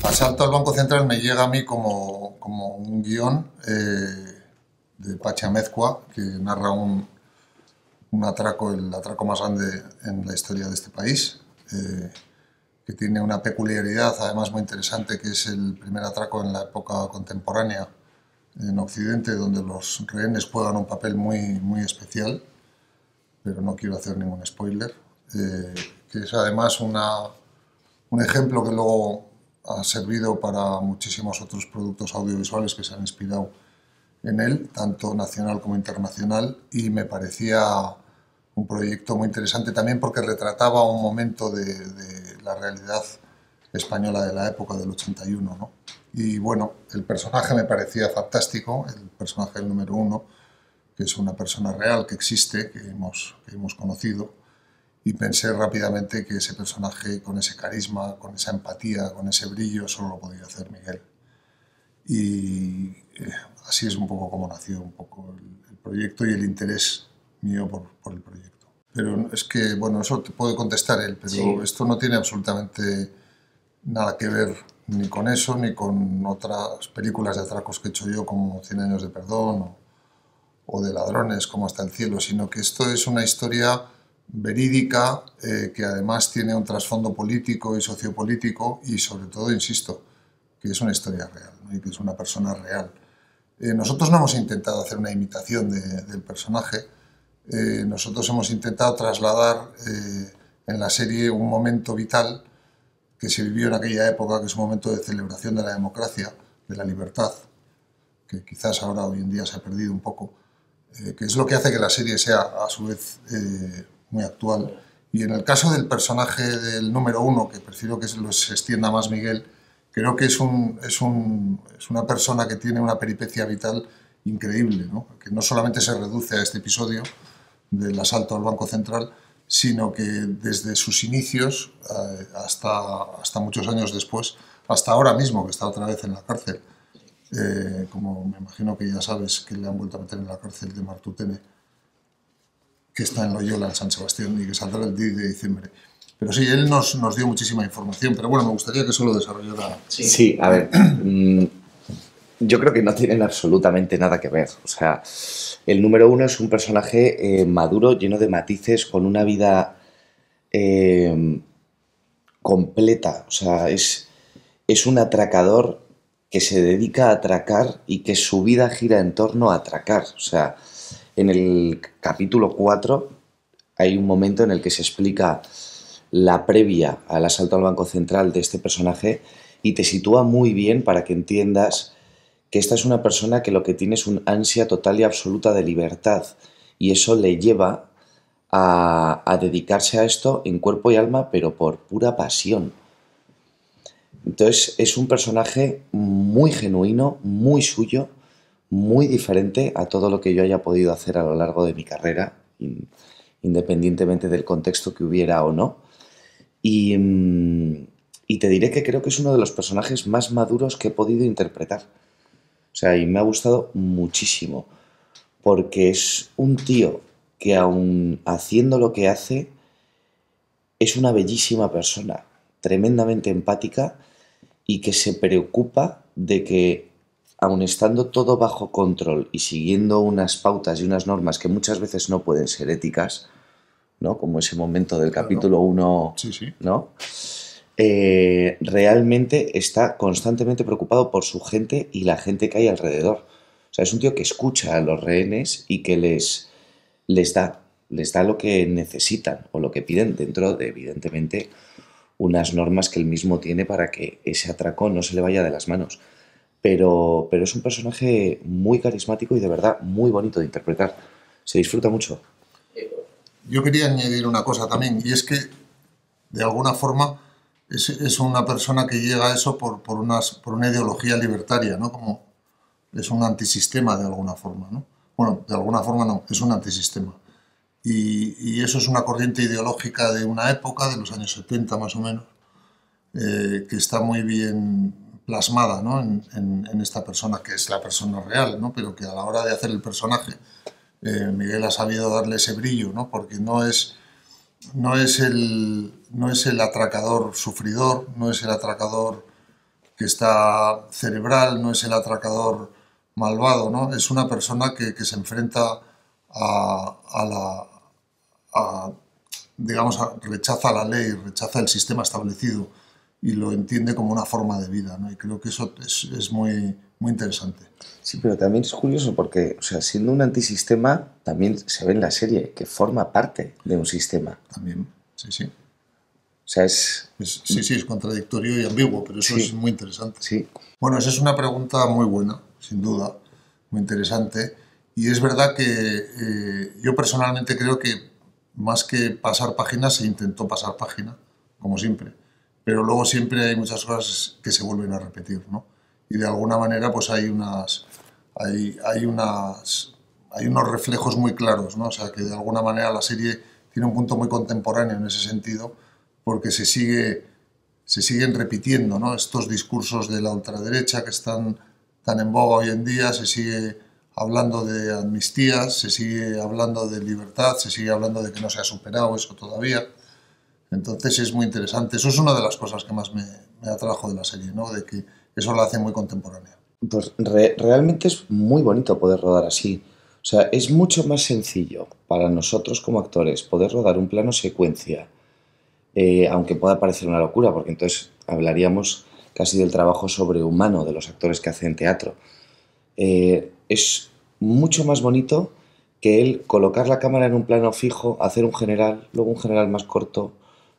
Asalto al Banco Central me llega a mí como un guión de Pachi Amezcua, que narra un atraco, el atraco más grande en la historia de este país, que tiene una peculiaridad además muy interesante, que es el primer atraco en la época contemporánea en Occidente, donde los rehenes juegan un papel muy especial, pero no quiero hacer ningún spoiler, que es además un ejemplo que luego ha servido para muchísimos otros productos audiovisuales que se han inspirado en él, tanto nacional como internacional, y me parecía un proyecto muy interesante también porque retrataba un momento de la realidad española de la época del 81, ¿no? Y bueno, el personaje me parecía fantástico, el personaje del número 1, que es una persona real que existe, que hemos conocido, y pensé rápidamente que ese personaje, con ese carisma, con esa empatía, con ese brillo, solo lo podía hacer Miguel. Y así es un poco como nació un poco el proyecto y el interés mío por el proyecto. Pero es que, bueno, eso te puede contestar él, pero sí, esto no tiene absolutamente nada que ver ni con eso, ni con otras películas de atracos que he hecho yo, como 100 años de perdón o de ladrones, como Hasta el cielo, sino que esto es una historia verídica, que además tiene un trasfondo político y sociopolítico y sobre todo, insisto, que es una historia real, ¿no? Y que es una persona real. Nosotros no hemos intentado hacer una imitación del personaje, nosotros hemos intentado trasladar en la serie un momento vital que se vivió en aquella época, que es un momento de celebración de la democracia, de la libertad, que quizás ahora hoy en día se ha perdido un poco, que es lo que hace que la serie sea a su vez muy actual. Y en el caso del personaje del número 1, que prefiero que se extienda más Miguel, creo que es una persona que tiene una peripecia vital increíble, ¿no? Que no solamente se reduce a este episodio del asalto al Banco Central, sino que desde sus inicios hasta muchos años después, hasta ahora mismo, que está otra vez en la cárcel, como me imagino que ya sabes que le han vuelto a meter en la cárcel de Martutene, que está en Loyola, en San Sebastián, y que saldrá el 10 de diciembre. Pero sí, él nos dio muchísima información, pero bueno, me gustaría que eso lo desarrollara. Sí, a ver, yo creo que no tienen absolutamente nada que ver. O sea, el número 1 es un personaje maduro, lleno de matices, con una vida completa. O sea, es un atracador que se dedica a atracar y que su vida gira en torno a atracar. O sea, en el capítulo 4 hay un momento en el que se explica la previa al asalto al Banco Central de este personaje y te sitúa muy bien para que entiendas que esta es una persona que lo que tiene es un ansia total y absoluta de libertad y eso le lleva a dedicarse a esto en cuerpo y alma, pero por pura pasión. Entonces es un personaje muy genuino, muy suyo, muy diferente a todo lo que yo haya podido hacer a lo largo de mi carrera, independientemente del contexto que hubiera o no. Y te diré que creo que es uno de los personajes más maduros que he podido interpretar. O sea, y me ha gustado muchísimo, porque es un tío que aun haciendo lo que hace, es una bellísima persona, tremendamente empática y que se preocupa de que, aun estando todo bajo control y siguiendo unas pautas y unas normas que muchas veces no pueden ser éticas, ¿no? Como ese momento del capítulo 1, sí. ¿no? Realmente está constantemente preocupado por su gente y la gente que hay alrededor. O sea, es un tío que escucha a los rehenes y que les da lo que necesitan o lo que piden dentro de, evidentemente, unas normas que él mismo tiene para que ese atracón no se le vaya de las manos. Pero es un personaje muy carismático y de verdad muy bonito de interpretar. Se disfruta mucho. Yo quería añadir una cosa también, y es que, de alguna forma, es una persona que llega a eso por una ideología libertaria, ¿no? Como es un antisistema de alguna forma, ¿no? Bueno, de alguna forma no, es un antisistema. Y eso es una corriente ideológica de una época, de los años 70 más o menos, que está muy bien plasmada, ¿no? en esta persona, que es la persona real, ¿no? Pero que a la hora de hacer el personaje, Miguel ha sabido darle ese brillo, ¿no? Porque no es no es el atracador sufridor, no es el atracador que está cerebral, no es el atracador malvado, ¿no? Es una persona que se enfrenta a la, digamos, rechaza la ley, rechaza el sistema establecido y lo entiende como una forma de vida, ¿no? Y creo que eso es muy, muy interesante. Sí, pero también es curioso porque, o sea, siendo un antisistema, también se ve en la serie que forma parte de un sistema. También, sí, sí. O sea, es... Sí, sí, es contradictorio y ambiguo, pero eso Sí, es muy interesante. sí, Bueno, esa es una pregunta muy buena, sin duda, muy interesante. Y es verdad que yo personalmente creo que más que pasar páginas, se intentó pasar página, como siempre. Pero luego siempre hay muchas cosas que se vuelven a repetir, ¿no? Y de alguna manera pues hay unos reflejos muy claros, ¿no? O sea, que de alguna manera la serie tiene un punto muy contemporáneo en ese sentido, porque se siguen repitiendo, ¿no? Estos discursos de la ultraderecha que están tan en boga hoy en día, se sigue hablando de amnistías, se sigue hablando de libertad, se sigue hablando de que no se ha superado eso todavía. Entonces es muy interesante. Eso es una de las cosas que más me atrajo de la serie, ¿no? De que eso la hace muy contemporánea. pues realmente es muy bonito poder rodar así. O sea, es mucho más sencillo para nosotros como actores poder rodar un plano secuencia, aunque pueda parecer una locura, porque entonces hablaríamos casi del trabajo sobrehumano de los actores que hacen teatro. Es mucho más bonito que el colocar la cámara en un plano fijo, hacer un general, luego un general más corto,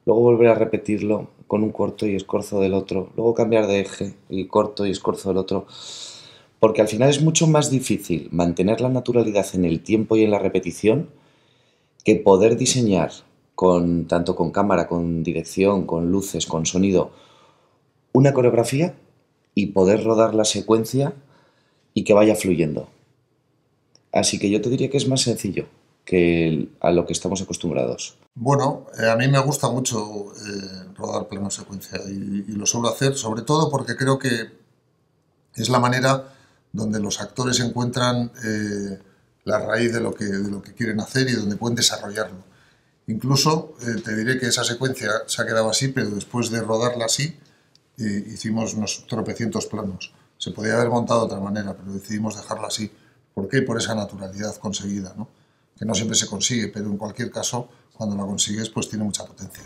luego volver a repetirlo con un corto y escorzo del otro, luego cambiar de eje y corto y escorzo del otro, porque al final es mucho más difícil mantener la naturalidad en el tiempo y en la repetición que poder diseñar tanto con cámara, con dirección, con luces, con sonido, una coreografía y poder rodar la secuencia y que vaya fluyendo. Así que yo te diría que es más sencillo que a lo que estamos acostumbrados. Bueno, a mí me gusta mucho rodar plano secuencia y lo suelo hacer, sobre todo porque creo que es la manera donde los actores encuentran la raíz de lo que quieren hacer y donde pueden desarrollarlo. Incluso te diré que esa secuencia se ha quedado así, pero después de rodarla así, hicimos unos tropecientos planos. Se podía haber montado de otra manera, pero decidimos dejarla así. ¿Por qué? Por esa naturalidad conseguida, ¿no? Que no siempre se consigue, pero en cualquier caso, cuando la consigues, pues tiene mucha potencia.